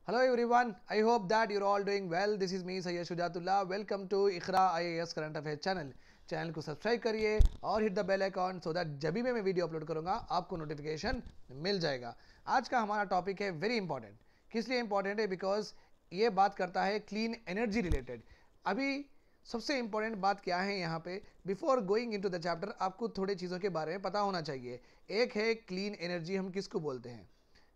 Hello everyone, I hope that you're all doing well. This is me Sayyid Shujatullah. Welcome to Iqra IAS current affair channel को subscribe करिए और hit the bell icon so that जब भी मैं video upload करूंगा आपको notification मिल जाएगा। आज का हमारा टॉपिक है वेरी इंपॉर्टेंट। किस लिए इंपॉर्टेंट है? बिकॉज ये बात करता है क्लीन एनर्जी रिलेटेड। अभी सबसे इंपॉर्टेंट बात क्या है यहाँ पे, before going into the chapter आपको थोड़ी चीज़ों के बारे में पता होना चाहिए। एक है क्लीन एनर्जी, हम किसको बोलते हैं?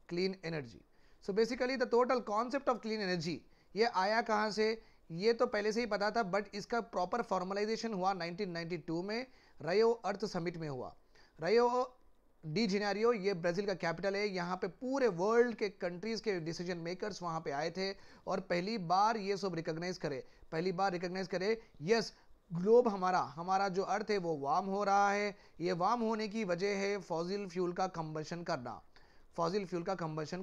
Clean energy. So basically the total concept of clean energy ये आया कहाँ से, ये तो पहले से ही पता था, बट इसका प्रॉपर फॉर्मलाइजेशन हुआ 1992 में रियो अर्थ समिट में हुआ। रियो डी जेनेरियो ये ब्राज़ील का कैपिटल है। यहाँ पे पूरे वर्ल्ड के कंट्रीज़ के डिसीजन मेकर्स वहाँ पे आए थे और पहली बार ये सब रिकॉग्नाइज करे यस ग्लोब हमारा जो अर्थ है वो वार्म हो रहा है। ये वार्म होने की वजह है फॉसिल फ्यूल का कंबशन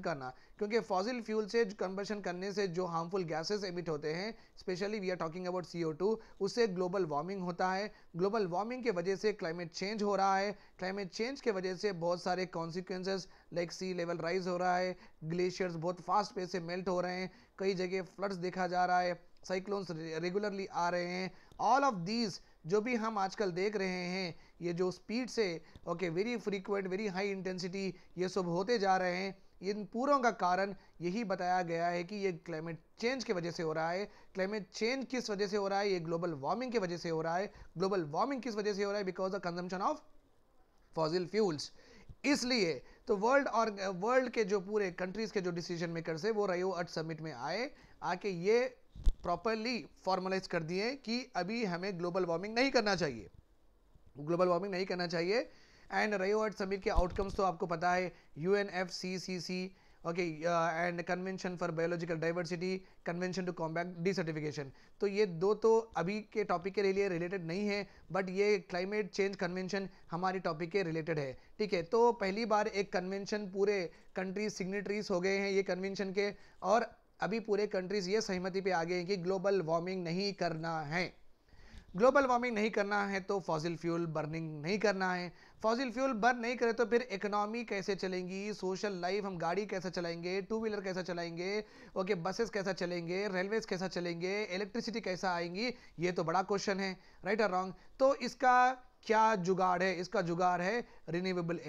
करना, क्योंकि फॉसिल फ्यूल से कंबशन करने से जो हार्मफुल गैसेस एमिट होते हैं, specially we are talking about CO2, उससे ग्लोबल वार्मिंग होता है। ग्लोबल वार्मिंग के वजह से क्लाइमेट चेंज हो रहा है। क्लाइमेट चेंज के वजह से बहुत सारे कॉन्सिक्वेंसेस लाइक सी लेवल राइज हो रहा है, ग्लेशियर्स बहुत फास्ट पेस से मेल्ट हो रहे हैं, कई जगह फ्लड्स देखा जा रहा है, साइक्लोन्स रेगुलरली आ रहे हैं। ऑल ऑफ दीज जो भी हम आजकल देख रहे हैं, ये जो स्पीड से very frequent very high intensity ये सब होते जा रहे हैं, इन पूरों का कारण यही बताया गया है कि ये क्लाइमेट चेंज की वजह से हो रहा है। क्लाइमेट चेंज किस वजह से हो रहा है? ये ग्लोबल वार्मिंग की वजह से हो रहा है। ग्लोबल वार्मिंग किस वजह से हो रहा है? Because the consumption of fossil fuels. इसलिए तो वर्ल्ड के जो पूरे कंट्रीज के जो डिसीजन मेकर्स है वो रियो अर्थ समिट में आके ये प्रॉपरली फॉर्मलाइज कर दिए कि अभी हमें ग्लोबल वार्मिंग नहीं करना चाहिए। एंड रियो अर्थ समिट के आउटकम्स तो आपको पता है, UNFCCC and convention for biological diversity, convention to combat desertification. तो ये दो तो अभी के टॉपिक के लिए रिलेटेड नहीं है, बट ये क्लाइमेट चेंज कन्वेंशन हमारी टॉपिक के रिलेटेड है। ठीक है, तो पहली बार एक कन्वेंशन पूरे कंट्रीज सिग्नेटरीज हो गए हैं ये कन्वेंशन के, और अभी पूरे कंट्रीज ये सहमति पे आ गए हैं कि ग्लोबल वार्मिंग नहीं करना है। ग्लोबल वार्मिंग नहीं करना है तो फॉसिल फ्यूल बर्निंग नहीं करना है। फॉसिल फ्यूल बर्न नहीं करे तो फिर इकोनॉमी कैसे चलेंगी, सोशल लाइफ, हम गाड़ी कैसे चलाएंगे, टू व्हीलर कैसा चलाएंगे, बसेस कैसा चलेंगे, रेलवेज कैसा चलेंगे, इलेक्ट्रिसिटी कैसा आएंगी, ये तो बड़ा क्वेश्चन है, राइट और रॉन्ग। तो इसका क्या जुगाड़ है? इसका जुगाड़ है रिन्यूएबल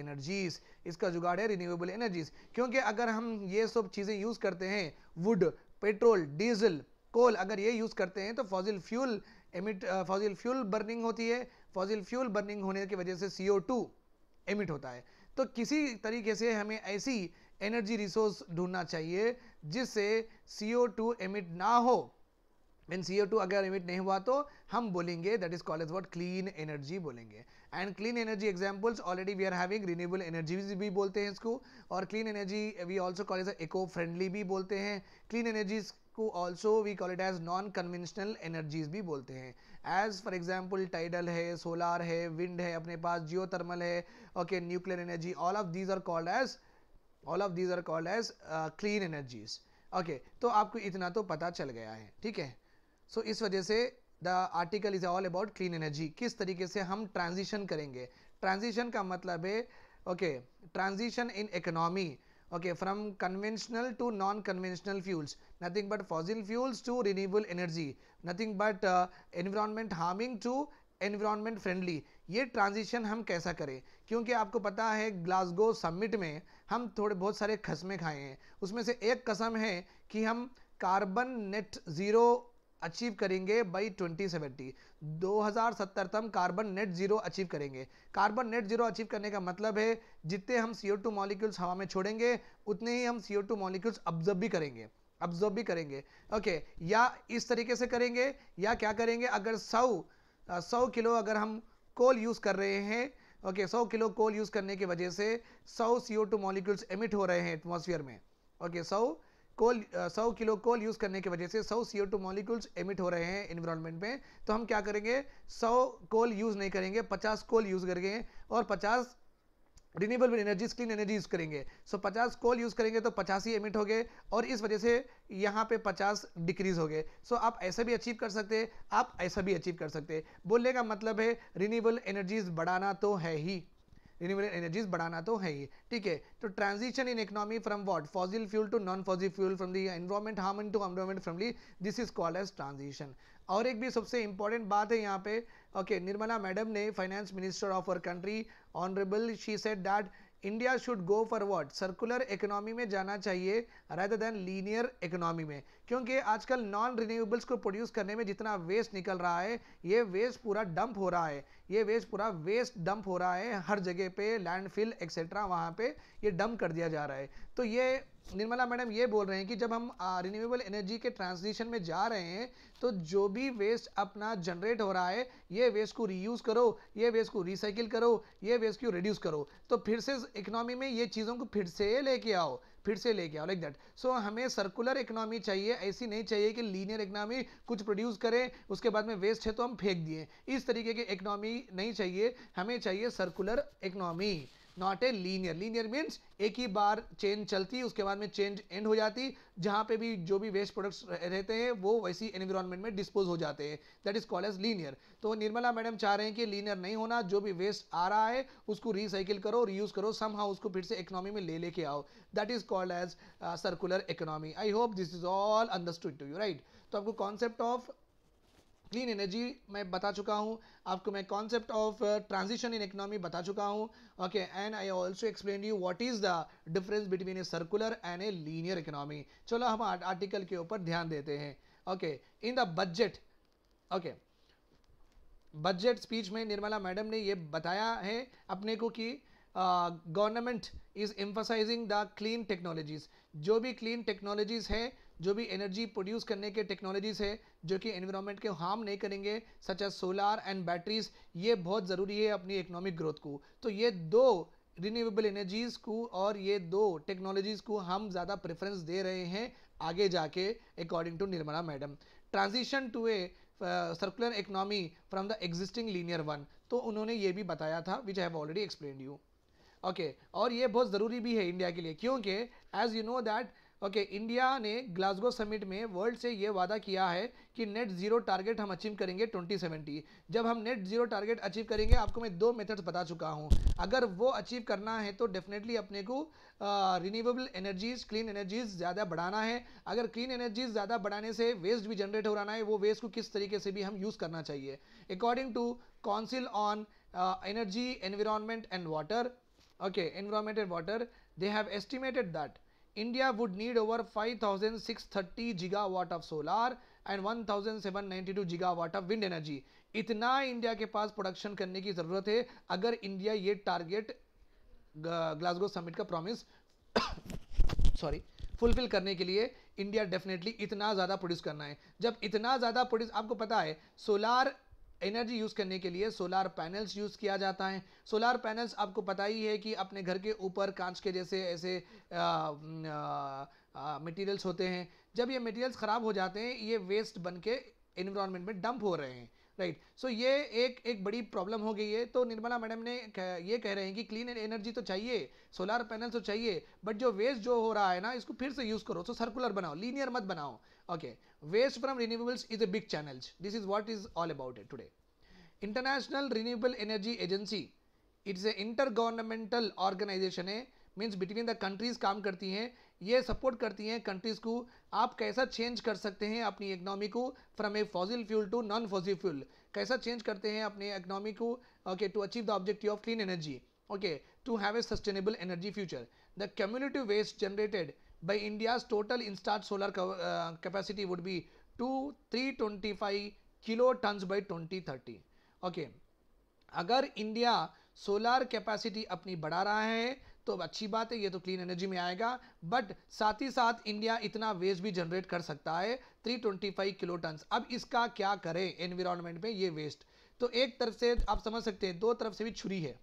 एनर्जीज। क्योंकि अगर हम ये सब चीज़ें यूज़ करते हैं, वुड, पेट्रोल, डीजल, कोल, अगर ये यूज़ करते हैं तो फॉसिल फ्यूल बर्निंग होती है। फॉसिल फ्यूल बर्निंग होने की वजह से CO2 एमिट होता है। तो किसी तरीके से हमें ऐसी एनर्जी रिसोर्स ढूंढना चाहिए जिससे CO2 एमिट ना हो। when CO2 अगर एमिट नहीं हुआ तो हम बोलेंगे that is called as what, clean energy बोलेंगे। And clean energy examples already we are having, renewable energies भी बोलते हैं इसको, और clean energy we also call as eco friendly भी बोलते हैं। क्लीन एनर्जीज को also we call it as non conventional energies भी बोलते हैं। एज फॉर एग्जाम्पल टाइडल है, सोलार है, विंड है अपने पास, जियोथर्मल है, nuclear energy, all of these are called as clean energies. तो आपको इतना तो पता चल गया है, ठीक है। सो इस वजह से the article is all about clean energy, किस तरीके से हम ट्रांजिशन करेंगे। ट्रांजिशन का मतलब है transition in economy, from conventional to non conventional fuels, nothing but fossil fuels to renewable energy, nothing but environment harming to environment friendly. ये transition हम कैसा करें? क्योंकि आपको पता है ग्लासगो समिट में हम बहुत सारे कसमें खाए हैं, उसमें से एक कसम है कि हम कार्बन नेट जीरो अचीव करेंगे बाई 2070। 2070 तक हम कार्बन नेट जीरो अचीव करेंगे। कार्बन नेट जीरो अचीव करने का मतलब है जितने हम CO2 मॉलिक्यूल्स हवा में छोड़ेंगे उतने ही हम CO2 मॉलिक्यूल्स ऑब्जर्व भी करेंगे। या इस तरीके से करेंगे, या क्या करेंगे, अगर 100 किलो अगर हम कोल यूज़ कर रहे हैं, 100 किलो कोल यूज़ करने की वजह से 100 CO2 मॉलिक्यूल्स एमिट हो रहे हैं एटमॉस्फेयर में। 100 किलो कोल यूज़ करने की वजह से 100 CO2 मॉलिक्यूल्स एमिट हो रहे हैं एनवायरनमेंट में। तो हम क्या करेंगे, 100 कोल यूज़ नहीं करेंगे, 50 कोल यूज़ करेंगे और 50 renewable energies, clean energy use करेंगे। 50 कोल यूज़ करेंगे तो 50 ही एमिट हो गए, और इस वजह से यहाँ पे 50 डिक्रीज हो गए। आप ऐसा भी अचीव कर सकते हैं, आप ऐसा भी अचीव कर सकते हैं। बोलने का मतलब है रिन्यूएबल एनर्जीज बढ़ाना तो है ही, रिन्यूएबल एनर्जीज बढ़ाना तो है ही, ठीक है। तो transition in economy from what, fossil fuel to non fossil fuel, from the environment harming to environment friendly, this is called as transition. और एक भी सबसे इंपॉर्टेंट बात है यहाँ पे, ओके, निर्मला मैडम ने, finance minister of our country, honourable, she said that India should go for what, circular economy में जाना चाहिए रादर देन लीनियर इकोनॉमी में, क्योंकि आजकल नॉन रिन्यूएबल्स को प्रोड्यूस करने में जितना वेस्ट निकल रहा है, ये वेस्ट पूरा डंप हो रहा है, ये वेस्ट पूरा वेस्ट डंप हो रहा है हर जगह पे, लैंडफिल एक्सेट्रा, वहाँ पे ये डंप कर दिया जा रहा है। तो ये निर्मला मैडम ये बोल रहे हैं कि जब हम रिन्यूएबल एनर्जी के ट्रांजिशन में जा रहे हैं, तो जो भी वेस्ट अपना जनरेट हो रहा है, ये वेस्ट को रीयूज करो, ये वेस्ट को रिसाइकिल करो, ये वेस्ट को रिड्यूस करो, तो फिर से इकोनॉमी में ये चीज़ों को फिर से लेके आओ, फिर से लेके आओ, लाइक दैट। सो हमें सर्कुलर इकोनॉमी चाहिए, ऐसी नहीं चाहिए कि लीनियर इकोनॉमी, कुछ प्रोड्यूस करें उसके बाद में वेस्ट है तो हम फेंक दिए, इस तरीके की इकोनॉमी नहीं चाहिए, हमें चाहिए circular economy, not a linear. Linear means एक ही बार चेन चलती, उसके बाद में चेन एंड हो जाती, जहां पे भी जो भी वेस्ट प्रोडक्ट्स रहते हैं वो वैसी एनवायरनमेंट में डिस्पोज हो जाते हैं, that is called as linear. तो निर्मला मैडम चाह रहे हैं कि लीनियर नहीं होना, जो भी वेस्ट आ रहा है उसको रिसाइकिल करो, रीयूज करो, समहाउ उसको फिर से इकोनॉमी में ले लेके आओ, that is called as circular economy. I hope this is all understood to you, right. तो आपको कॉन्सेप्ट ऑफ क्लीन एनर्जी मैं बता चुका हूँ, आपको मैं concept of transition in economy बता चुका हूँ, okay, and I also explain you what is the difference between a circular and a linear economy. चलो हम आर्टिकल के ऊपर ध्यान देते हैं, okay. In the budget, okay, budget speech में निर्मला मैडम ने ये बताया है अपने को कि government is emphasising the clean technologies, जो भी क्लीन टेक्नोलॉजीज है, जो भी एनर्जी प्रोड्यूस करने के टेक्नोलॉजीज है जो कि एनवायरनमेंट के हार्म नहीं करेंगे, such as solar and batteries, ये बहुत ज़रूरी है अपनी इकोनॉमिक ग्रोथ को। तो ये दो रिन्यूएबल एनर्जीज को और ये दो टेक्नोलॉजीज को हम ज़्यादा प्रेफरेंस दे रहे हैं आगे जाके, according to Nirmala madam. Transition to a circular economy from the existing linear one, तो उन्होंने ये भी बताया था, which I have already explained you, okay. और ये बहुत ज़रूरी भी है इंडिया के लिए, क्योंकि as you know that, okay, India ने ग्लासगो समिट में वर्ल्ड से ये वादा किया है कि नेट जीरो टारगेट हम अचीव करेंगे 2070। जब हम नेट जीरो टारगेट अचीव करेंगे, आपको मैं दो मेथड्स बता चुका हूँ, अगर वो अचीव करना है तो डेफिनेटली अपने को रिन्यूएबल एनर्जीज, क्लीन एनर्जीज ज़्यादा बढ़ाना है। अगर क्लीन एनर्जीज ज़्यादा बढ़ाने से वेस्ट भी जनरेट हो रहा है, वो वेस्ट को किस तरीके से भी हम यूज़ करना चाहिए। According to council on energy, environment and water, okay, environment and water, they have estimated that India would need over 5630 gigawatt of solar and 1792 gigawatt of wind energy। इतना इंडिया के पास प्रोडक्शन करने की जरूरत है अगर India ये target Glasgow summit का promise sorry fulfil करने के लिए इंडिया डेफिनेटली इतना ज़्यादा प्रोड्यूस करना है। जब इतना ज़्यादा प्रोड्यूस, आपको पता है सोलार एनर्जी यूज़ करने के लिए सोलार पैनल्स यूज़ किया जाता है। सोलार पैनल्स आपको पता ही है कि अपने घर के ऊपर कांच के जैसे ऐसे मटेरियल्स होते हैं, जब ये मटेरियल्स ख़राब हो जाते हैं ये वेस्ट बन के एनवायरनमेंट में डंप हो रहे हैं, राइट। सो ये एक बड़ी प्रॉब्लम हो गई है। तो निर्मला मैडम ने ये कह रहे हैं कि क्लीन एनर्जी तो चाहिए, सोलार पैनल तो चाहिए, बट जो वेस्ट जो हो रहा है ना, इसको फिर से यूज़ करो, तो सर्कुलर बनाओ, लीनियर मत बनाओ, okay. Waste from renewables is a big challenge, this is what is all about it today। International Renewable Energy Agency, it's a intergovernmental organization है, मीन्स बिटवीन द कंट्रीज काम करती हैं, ये सपोर्ट करती हैं कंट्रीज को आप कैसा चेंज कर सकते हैं अपनी इकनॉमी को from a fossil fuel to non fossil fuel, कैसा चेंज करते हैं अपने इकनॉमी को, okay, to achieve the objective of clean energy, okay, to have a sustainable energy future. The cumulative waste generated by India's total installed solar capacity would be 325 kilotons by 2030, okay। अगर India solar capacity अपनी बढ़ा रहा है तो अच्छी बात है, ये तो क्लीन एनर्जी में आएगा, बट साथ ही साथ इंडिया इतना वेस्ट भी जनरेट कर सकता है 325 किलो टन। अब इसका क्या करें एनवायरनमेंट में ये वेस्ट, तो एक तरफ से आप समझ सकते हैं दो तरफ से भी छुरी है,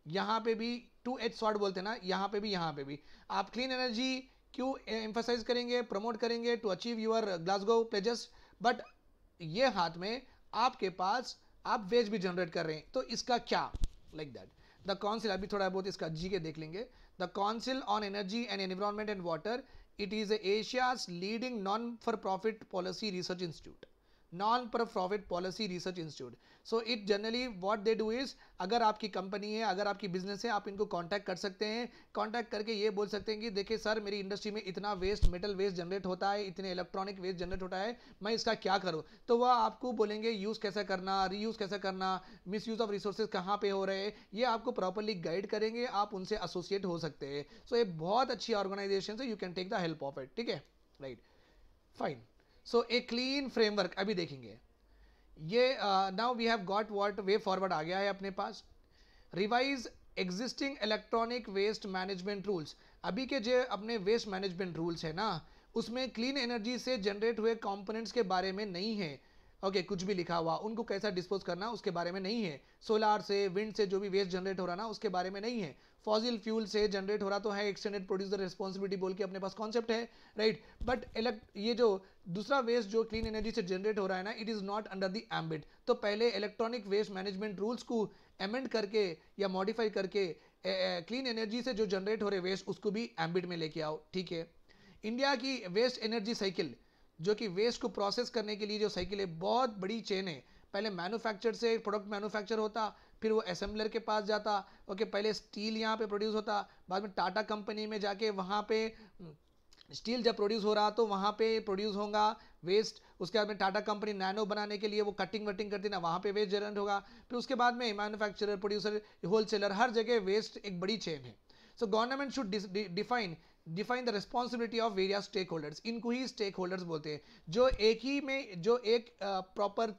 यहाँ पे भी 2H स्वॉर्ड बोलते हैं ना, यहाँ पे भी यहाँ पे भी। आप क्लीन एनर्जी क्यों एम्फसाइज करेंगे, प्रमोट करेंगे to achieve your Glasgow pledges, but ये हाथ में आपके पास आप वेस्ट भी जनरेट कर रहे हैं, तो इसका क्या, लाइक दैट। द काउंसिल, अभी थोड़ा बहुत इसका जी के देख लेंगे। The council on energy and environment and water, it is Asia's leading non for profit policy research institute. Non profit policy research institute. So it generally what they do is, अगर आपकी company है, अगर आपकी business है, आप इनको contact कर सकते हैं. कांटेक्ट करके ये बोल सकते हैं कि देखिए सर, मेरी इंडस्ट्री में इतना वेस्ट, मेटल वेस्ट जनरेट होता है, इतने इलेक्ट्रॉनिक वेस्ट जनरेट होता है, मैं इसका क्या करूं. तो वह आपको बोलेंगे यूज कैसे करना, रीयूज कैसे करना, मिस यूज ऑफ रिसोर्सेज कहाँ पे हो रहे हैं, ये आपको प्रॉपरली गाइड करेंगे. आप उनसे एसोसिएट हो सकते हैं. सो ये बहुत अच्छी ऑर्गेनाइजेशन है, you can take the help of it. ठीक है, right, fine. So a clean framework अभी देखेंगे. ये now we have got what way forward आ गया है अपने पास. Revise existing electronic waste management rules. अभी के जो अपने वेस्ट मैनेजमेंट रूल्स है ना, उसमें क्लीन एनर्जी से जनरेट हुए कंपोनेंट्स के बारे में नहीं है. ओके, कुछ भी लिखा हुआ, उनको कैसा डिस्पोज करना उसके बारे में नहीं है. सोलार से, विंड से जो भी वेस्ट जनरेट हो रहा ना, उसके बारे में नहीं है. फॉसिल फ्यूल से जनरेट हो रहा तो है, एक्सटेंडेड प्रोड्यूसर रिस्पॉन्सिबिलिटी बोल के अपने पास कॉन्सेप्ट है, राइट. बट ये जो दूसरा वेस्ट जो क्लीन एनर्जी से जनरेट हो रहा है ना, it is not under the ambit. तो पहले इलेक्ट्रॉनिक वेस्ट मैनेजमेंट रूल्स को अमेंड करके या मॉडिफाई करके क्लीन एनर्जी से जो जनरेट हो रहे वेस्ट उसको भी एम्बिट में लेके आओ. ठीक है. इंडिया की वेस्ट एनर्जी साइकिल, जो कि वेस्ट को प्रोसेस करने के लिए जो साइकिल है, बहुत बड़ी चेन है. पहले मैन्युफैक्चर से प्रोडक्ट मैन्युफैक्चर होता, फिर वो असेंबलर के पास जाता. ओके, पहले स्टील यहाँ पे प्रोड्यूस होता, बाद में टाटा कंपनी में जाके वहाँ पे स्टील जब प्रोड्यूस हो रहा तो वहाँ पे प्रोड्यूस होगा वेस्ट. उसके बाद में टाटा कंपनी नैनो बनाने के लिए वो कटिंग वटिंग करती ना, वहाँ पे वेस्ट जनरेट होगा. फिर उसके बाद में मैन्युफैक्चरर, प्रोड्यूसर, होलसेलर, हर जगह वेस्ट एक बड़ी चेन है. So government should define the responsibility of various stakeholders. इनको ही स्टेक होल्डर्स बोलते हैं, जो एक ही में जो एक प्रॉपर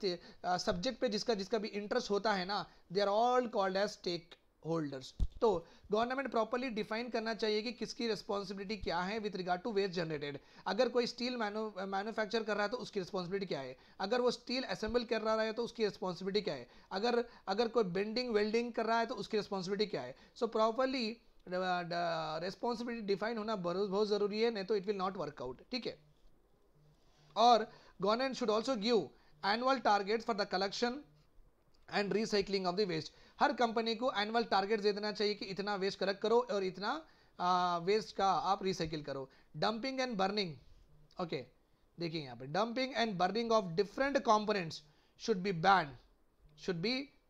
सब्जेक्ट पे जिसका भी इंटरेस्ट होता है ना, they are all called as stakeholders. तो गवर्नमेंट प्रॉपरली डिफाइन करना चाहिए कि किसकी रिस्पॉन्सिबिलिटी क्या है with regard to waste generated. अगर कोई स्टील मैन्युफैक्चर कर रहा है तो उसकी रिस्पॉन्सिबिलिटी क्या है, अगर वो स्टील असेंबल कर रहा है तो उसकी रिस्पॉन्सिबिलिटी क्या है, अगर कोई बेंडिंग वेल्डिंग कर रहा है तो उसकी रिस्पॉन्सिबिलिटी क्या है. सो प्रॉपरली रिस्पॉन्सिबिलिटी डिफाइन होना बहुत जरूरी है, नहीं तो इट विल नॉट वर्कआउट. ठीक है. और government should also give annual target for the collection and recycling of the waste. हर कंपनी को एनुअल टारगेट दे देना चाहिए कि इतना वेस्ट कलेक्ट करो और इतना वेस्ट का आप रिसाइकिल करो. Dumping and burning. ओके, देखिए यहाँ पे dumping and burning of different components should be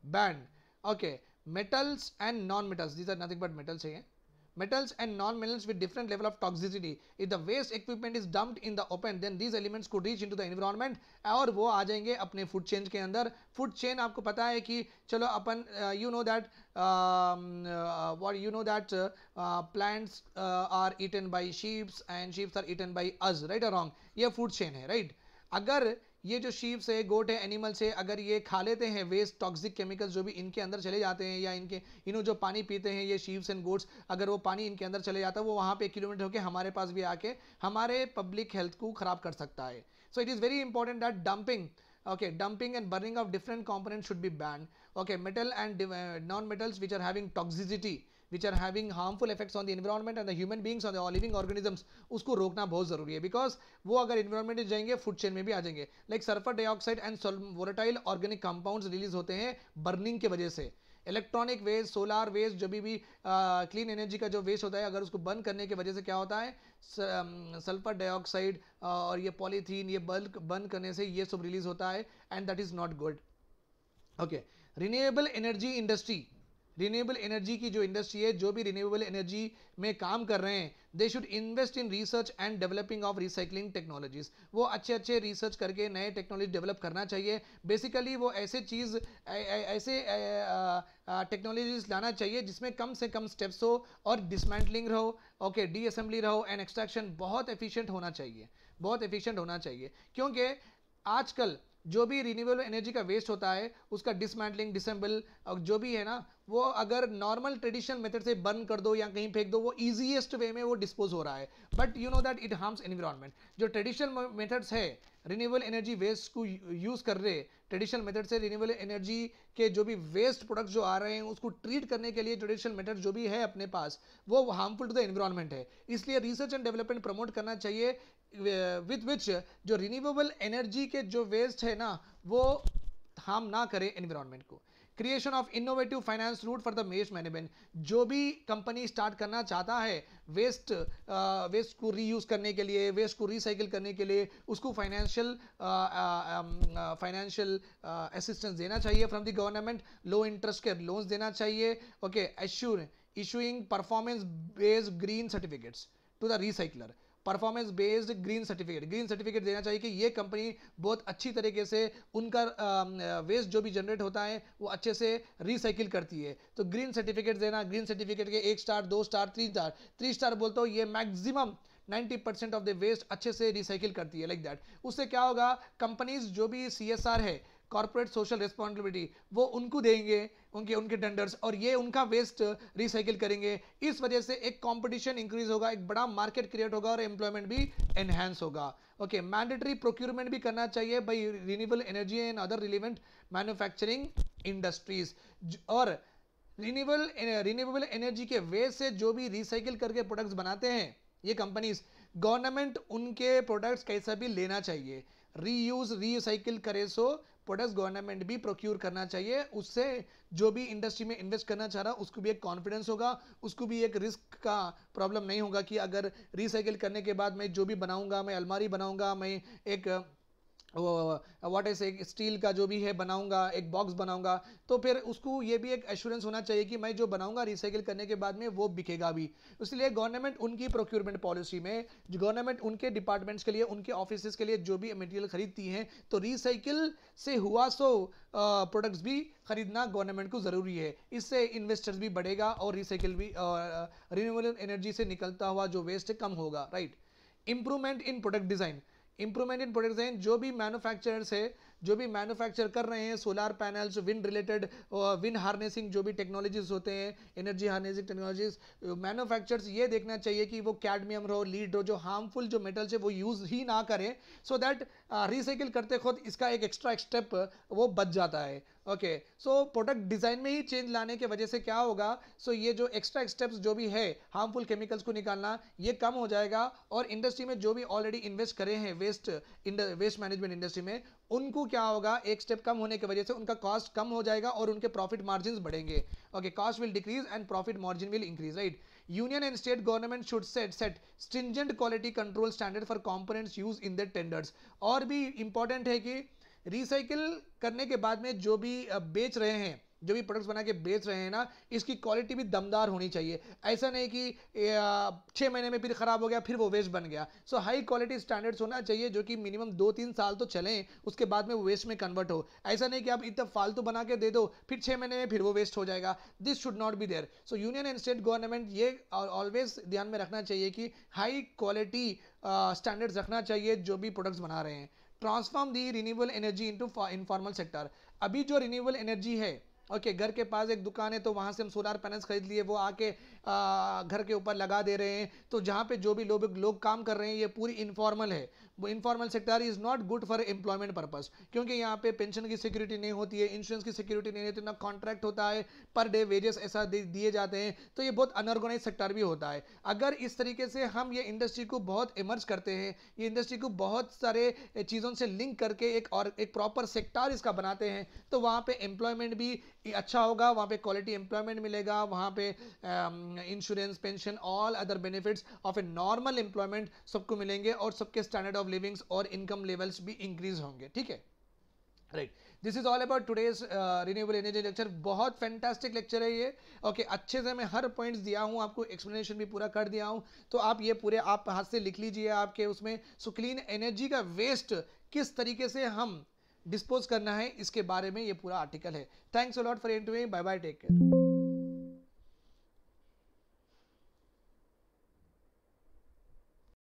band. Okay, metals and non-metals, these are nothing but metals here. Metals and non-metals with different level of toxicity. If the waste equipment is dumped in the open, then these elements could reach into the environment और वो आ जाएंगे अपने food chain के अंदर. Food chain आपको पता है कि चलो अपन you know that plants are eaten by sheep and sheep are eaten by us, right or wrong. ये फूड चेन है, right. अगर ये जो शीप्स है, गोट है, एनिमल्स है, अगर ये खा लेते हैं वेस्ट टॉक्सिक केमिकल्स जो भी इनके अंदर चले जाते हैं, या इन्हों जो पानी पीते हैं ये शीप्स एंड गोट्स, अगर वो पानी इनके अंदर चले जाता है, वो वहाँ पे 1 किलोमीटर होकर हमारे पास भी आके हमारे पब्लिक हेल्थ को खराब कर सकता है. So it is very important that dumping and burning of different components should be banned. Okay, metal and non-metals which are having toxicity, which are having harmful effects on the environment and the human beings on the living organisms, उसको रोकना बहुत ज़रूरी है. Because वो अगर environment में जाएंगे food chain में भी आ जाएंगे. Like sulphur dioxide and volatile organic compounds release होते हैं बर्निंग की वजह से. इलेक्ट्रॉनिक वेस्ट, सोलार वेस्ट, जो भी क्लीन एनर्जी का जो वेस्ट होता है, अगर उसको बर्न करने की वजह से क्या होता है, सल्फर डाइऑक्साइड और ये पॉलीथीन, ये बल्क बर्न करने से ये सब रिलीज होता है and that is not good. Okay, renewable energy industry. Renewable energy की जो इंडस्ट्री है, जो भी रिन्यूएबल एनर्जी में काम कर रहे हैं, they should invest in research and developing of recycling technologies. वो अच्छे रिसर्च करके नए टेक्नोलॉजी डेवलप करना चाहिए. बेसिकली वो ऐसे टेक्नोलॉजीज लाना चाहिए जिसमें कम से कम स्टेप्स हो और डिसमेंटलिंग रहो, ओके, डी असेंबली रहो एंड एक्सट्रैक्शन बहुत एफिशिएंट होना चाहिए. क्योंकि आजकल जो भी रिन्यूएबल एनर्जी का वेस्ट होता है उसका डिसमेंटलिंग, डिसेंबल जो भी है ना, वो अगर नॉर्मल ट्रेडिशनल मेथड से बर्न कर दो या कहीं फेंक दो, वो ईजीएस्ट वे में वो डिस्पोज हो रहा है. But you know that it harms environment. जो ट्रेडिशनल मेथड्स है रिन्यूएबल एनर्जी वेस्ट को यूज़ कर रहे, ट्रेडिशनल मेथड से रिन्यूएबल एनर्जी के जो भी वेस्ट प्रोडक्ट्स जो आ रहे हैं उसको ट्रीट करने के लिए ट्रेडिशनल मेथड जो भी है अपने पास, वो हार्मफुल टू द एनवायरनमेंट है. इसलिए रिसर्च एंड डेवलपमेंट प्रमोट करना चाहिए विथ विच जो रिन्यूएबल एनर्जी के जो वेस्ट है ना, वो हार्म ना करे एनवायरनमेंट को. Creation of innovative finance route for the waste management, जो भी कंपनी स्टार्ट करना चाहता है वेस्ट को रीयूज करने के लिए, वेस्ट को रिसाइकिल करने के लिए, उसको फाइनेंशियल असिस्टेंस देना चाहिए from the government, low interest के लोन्स देना चाहिए, okay, issuing performance based green certificates to the recycler, performance based green certificate देना चाहिए कि ये कंपनी बहुत अच्छी तरीके से उनका वेस्ट जो भी जनरेट होता है वो अच्छे से रिसाइकिल करती है। तो ग्रीन सर्टिफिकेट देना, ग्रीन सर्टिफिकेट के 1 स्टार 2 स्टार 3 स्टार बोलते हो, ये मैक्सिमम 90% ऑफ द वेस्ट अच्छे से रिसाइकिल करती है, लाइक दैट। उससे क्या होगा, कंपनीज जो भी CSR है, कॉर्पोरेट सोशल रिस्पॉन्सिबिलिटी, वो उनको देंगे, उनके टेंडर्स, और ये उनका वेस्ट रिसाइकिल करेंगे। इस वजह से एक कंपटीशन इंक्रीज होगा, एक बड़ा मार्केट क्रिएट होगा और एम्प्लॉयमेंट भी एनहांस होगा। ओके, मैंडेटरी प्रोक्यूरमेंट भी करना चाहिए by renewable energy and other relevant manufacturing industries, और रिन्यूएबल एनर्जी के वेस्ट से जो भी रिसाइकिल करके प्रोडक्ट्स बनाते हैं ये कंपनीज, गवर्नमेंट उनके प्रोडक्ट्स कैसा भी लेना चाहिए, रीयूज रिसाइकिल करे, सो प्रोडक्ट्स गवर्नमेंट भी प्रोक्यूर करना चाहिए। उससे जो भी इंडस्ट्री में इन्वेस्ट करना चाह रहा उसको भी एक कॉन्फिडेंस होगा, उसको भी एक रिस्क का प्रॉब्लम नहीं होगा कि अगर रिसाइकिल करने के बाद मैं जो भी बनाऊंगा, मैं अलमारी बनाऊंगा, मैं एक व्हाट इज एक स्टील का जो भी है बनाऊंगा, एक बॉक्स बनाऊंगा, तो फिर उसको ये भी एक एश्योरेंस होना चाहिए कि मैं जो बनाऊंगा रिसाइकिल करने के बाद में वो बिकेगा भी। इसलिए गवर्नमेंट उनकी प्रोक्योरमेंट पॉलिसी में, गवर्नमेंट उनके डिपार्टमेंट्स के लिए, उनके ऑफिसेस के लिए जो भी मटेरियल खरीदती हैं, तो रिसाइकिल से हुआ प्रोडक्ट्स भी खरीदना गवर्नमेंट को जरूरी है। इससे इन्वेस्टर्स भी बढ़ेगा और रिसाइकिल भी, रिन्यूएबल एनर्जी से निकलता हुआ जो वेस्ट है कम होगा, right. Improvement in product design, improvement in product design, जो भी मैन्युफैक्चरर्स है, जो भी मैन्युफैक्चर कर रहे हैं solar panels, wind related, wind harnessing जो भी टेक्नोलॉजीज होते हैं, एनर्जी हार्नेसिंग टेक्नोलॉजीज, मैन्युफैक्चरर्स ये देखना चाहिए कि वो कैडमियम हो, लीड हो, जो हार्मफुल जो मेटल्स है वो यूज ही ना करें, सो दैट रिसाइकिल करते खुद इसका एक एक्स्ट्रा स्टेप वो बच जाता है। ओके, सो प्रोडक्ट डिजाइन में ही चेंज लाने की वजह से क्या होगा, सो ये जो एक्स्ट्रा स्टेप्स जो भी है हार्मफुल केमिकल्स को निकालना, ये कम हो जाएगा, और इंडस्ट्री में जो भी ऑलरेडी इन्वेस्ट करे हैं वेस्ट मैनेजमेंट इंडस्ट्री में, उनको क्या होगा, एक स्टेप कम होने की वजह से उनका कॉस्ट कम हो जाएगा और उनके प्रॉफिट मार्जिन बढ़ेंगे। Okay, cost will decrease and profit margin will increase, right. Union and state government should set stringent quality control standard for components use in the tenders. और भी इंपॉर्टेंट है कि रिसाइकिल करने के बाद में जो भी बेच रहे हैं, जो भी प्रोडक्ट्स बना के बेच रहे हैं ना, इसकी क्वालिटी भी दमदार होनी चाहिए। ऐसा नहीं कि 6 महीने में फिर खराब हो गया, फिर वो वेस्ट बन गया। सो हाई क्वालिटी स्टैंडर्ड्स होना चाहिए जो कि मिनिमम 2-3 साल तो चलें, उसके बाद में वो वेस्ट में कन्वर्ट हो। ऐसा नहीं कि आप इतना फालतू बना के दे दो, फिर 6 महीने में फिर वो वेस्ट हो जाएगा। This should not be there. So union and state government ये ऑलवेज ध्यान में रखना चाहिए कि हाई क्वालिटी स्टैंडर्ड्स रखना चाहिए जो भी प्रोडक्ट्स बना रहे हैं। Transform the renewable energy into informal sector. अभी जो रिन्यूएबल एनर्जी है, ओके, घर के पास एक दुकान है तो वहां से हम सोलर पैनल्स खरीद लिए, वो आके घर के ऊपर लगा दे रहे हैं, तो जहां पे जो भी लोग काम कर रहे हैं ये पूरी इनफॉर्मल है। वो informal sector is not good for employment purpose, क्योंकि यहाँ पे पेंशन की सिक्योरिटी नहीं होती है, इंश्योरेंस की सिक्योरिटी नहीं होती, ना कॉन्ट्रैक्ट होता है, पर डे वेजेस ऐसा दिए जाते हैं, तो ये बहुत अनऑर्गेनाइज सेक्टर भी होता है। अगर इस तरीके से हम ये इंडस्ट्री को बहुत इमर्ज करते हैं, ये इंडस्ट्री को बहुत सारे चीज़ों से लिंक करके एक प्रॉपर सेक्टर इसका बनाते हैं, तो वहाँ पे एम्प्लॉयमेंट भी अच्छा होगा, वहाँ पे क्वालिटी एम्प्लॉयमेंट मिलेगा, वहाँ पे insurance, pension, all other benefits of a normal employment सबको मिलेंगे, और सबके स्टैंडर्ड ऑफ लिविंग्स और इनकम लेवल्स भी इंक्रीज होंगे। ठीक है, right. This is all about today's renewable energy lecture. बहुत फैंटास्टिक लेक्चर है ये। ओके, अच्छे से मैं हर पॉइंट्स दिया हूँ आपको, एक्सप्लेनेशन भी पूरा कर दिया हूँ, तो आप ये पूरे आप हाथ से लिख लीजिए आपके उसमें। सो क्लीन एनर्जी का वेस्ट किस तरीके से हम डिस्पोज करना है, इसके बारे में ये पूरा आर्टिकल है। Thanks a lot for entertaining, bye bye, take care.